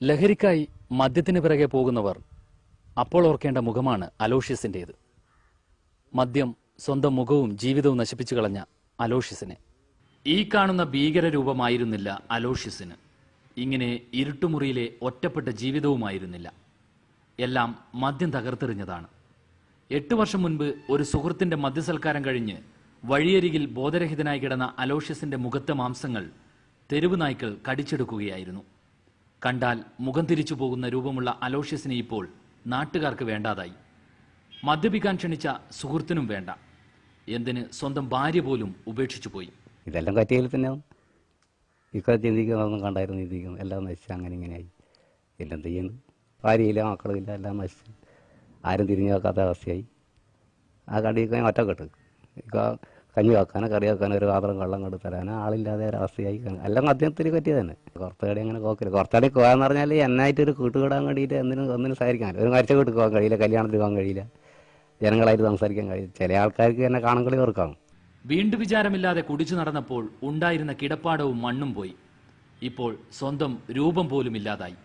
ലഹരിക്കായി മദ്യത്തിന് പിറകെ പോകുന്നവർ അപ്പോൾ ഓർക്കേണ്ട മുഖമാണ് അലോഷ്യസിന്റേത്. മദ്യം സ്വന്തം മുഖവും ജീവിതവും നശിപ്പിച്ചു കളഞ്ഞ അലോഷ്യസിനെ. ഈ കാണുന്ന ഭീകരരൂപമായിരുന്നില്ല അലോഷ്യസിന്. ഇങ്ങനെ ഇരുട്ടുമുറിയിലെ ഒറ്റപ്പെട്ട ജീവിതവുമായിരുന്നില്ല. എല്ലാം മദ്യം തകർത്തെറിഞ്ഞതാണ്. 8 വർഷം മുൻപ് ഒരു സുഹൃത്തിന്റെ മദ്യസൽക്കാരം കഴിഞ്ഞ് വഴിയരികിൽ ബോധരഹിതനായി കിടന്ന അലോഷ്യസിന്റെ മുഖത്തെ മാംസങ്ങൾ തെരുവ് നായ്ക്കൾ കടിച്ചെടുക്കുകയായിരുന്നു. കണ്ടാൽ മുഖം തിരിച്ചു പോകുന്ന രൂപമുള്ള അലോഷ്യസിനെ ഇപ്പോൾ നാട്ടുകാർക്ക് വേണ്ടാതായി. മദ്യപിക്കാൻ ക്ഷണിച്ച സുഹൃത്തിനും വേണ്ട. എന്തിന് സ്വന്തം ഭാര്യ പോലും ഉപേക്ഷിച്ചു പോയി. ഇതെല്ലാം കറ്റിയിൽ തന്നെ ഇപ്പം ചിന്തിക്കുന്നതൊന്നും കണ്ടായിരുന്നു ചിന്തിക്കുന്നു. എല്ലാം നശിച്ച് അങ്ങനെ ഇങ്ങനെയായി. എല്ലാം ചെയ്യുന്നു. ഭാര്യയില്ല, മക്കളുമില്ല, എല്ലാം നശിച്ച് ആരും തിരിഞ്ഞു നോക്കാത്ത അവസ്ഥയായി. ആ കടിയൊക്കെ ഒറ്റക്കെട്ട് ഇപ്പം കഞ്ഞി വെക്കാനോ കറി വെക്കാനോ ഒരു പാത്രം വെള്ളം കൊണ്ട് തരാനോ ആളില്ലാതെ ഒരവസ്ഥയായി. എല്ലാം മദ്യത്തിൽ പറ്റിയത് തന്നെ. കുറച്ചുകടി അങ്ങനെ കോക്കില്ല. കുറച്ചുകടി പോകാന്ന് പറഞ്ഞാൽ എന്നായിട്ടൊരു കൂട്ടുകൂടാൻ വേണ്ടിയിട്ട് ഒന്നിനും സഹകരിക്കാൻ ഒരു മരിച്ച വീട്ടിൽ പോകാൻ കഴിയില്ല, കല്യാണത്തിന് പോകാൻ കഴിയില്ല, ജനങ്ങളായിട്ട് സംസാരിക്കാൻ കഴിയില്ല. ചില ആൾക്കാർക്ക് തന്നെ കാണുകളി ഓർക്കാം. വീണ്ടും വിചാരമില്ലാതെ കുടിച്ചു നടന്നപ്പോൾ ഉണ്ടായിരുന്ന കിടപ്പാടവും മണ്ണും പോയി. ഇപ്പോൾ സ്വന്തം രൂപം പോലും ഇല്ലാതായി.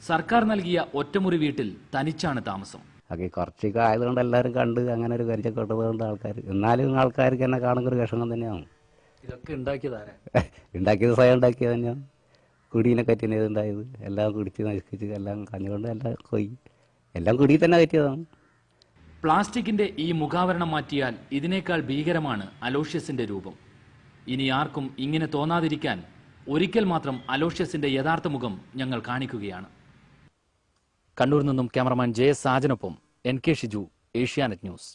സർക്കാർ നൽകിയ ഒറ്റമുറി വീട്ടിൽ തനിച്ചാണ് താമസം. ഒക്കെ കുറച്ചൊക്കെ ആയതുകൊണ്ട് എല്ലാവരും കണ്ട് അങ്ങനെ ഒരു പരിചയപ്പെട്ടതുകൊണ്ട് ആൾക്കാർ, എന്നാലും ആൾക്കാർക്ക് എന്നെ കാണുന്ന ഒരു വിഷമം തന്നെയാണ്. ഇതൊക്കെ ഉണ്ടാക്കിയതാരാ? ഉണ്ടാക്കിയത് സ്വയം ഉണ്ടാക്കിയത് തന്നെയാണ്. കുടീനെ കറ്റിനെ ഉണ്ടായത് എല്ലാം കുടിച്ച് നശിപ്പിച്ച് എല്ലാം കഞ്ഞുകൊണ്ട് എല്ലാം കൊയ്യി എല്ലാം കുടി തന്നെ കറ്റിയതാണ്. പ്ലാസ്റ്റിക്കിന്റെ ഈ മുഖാവരണം മാറ്റിയാൽ ഇതിനേക്കാൾ ഭീകരമാണ് അലോഷ്യസിന്റെ രൂപം. ഇനി ആർക്കും ഇങ്ങനെ തോന്നാതിരിക്കാൻ ഒരിക്കൽ മാത്രം അലോഷ്യസിന്റെ യഥാർത്ഥ മുഖം ഞങ്ങൾ കാണിക്കുകയാണ്. കണ്ണൂരിൽ നിന്നും cameraman JS സാജനൊപ്പം NK Shiju, Asianet news.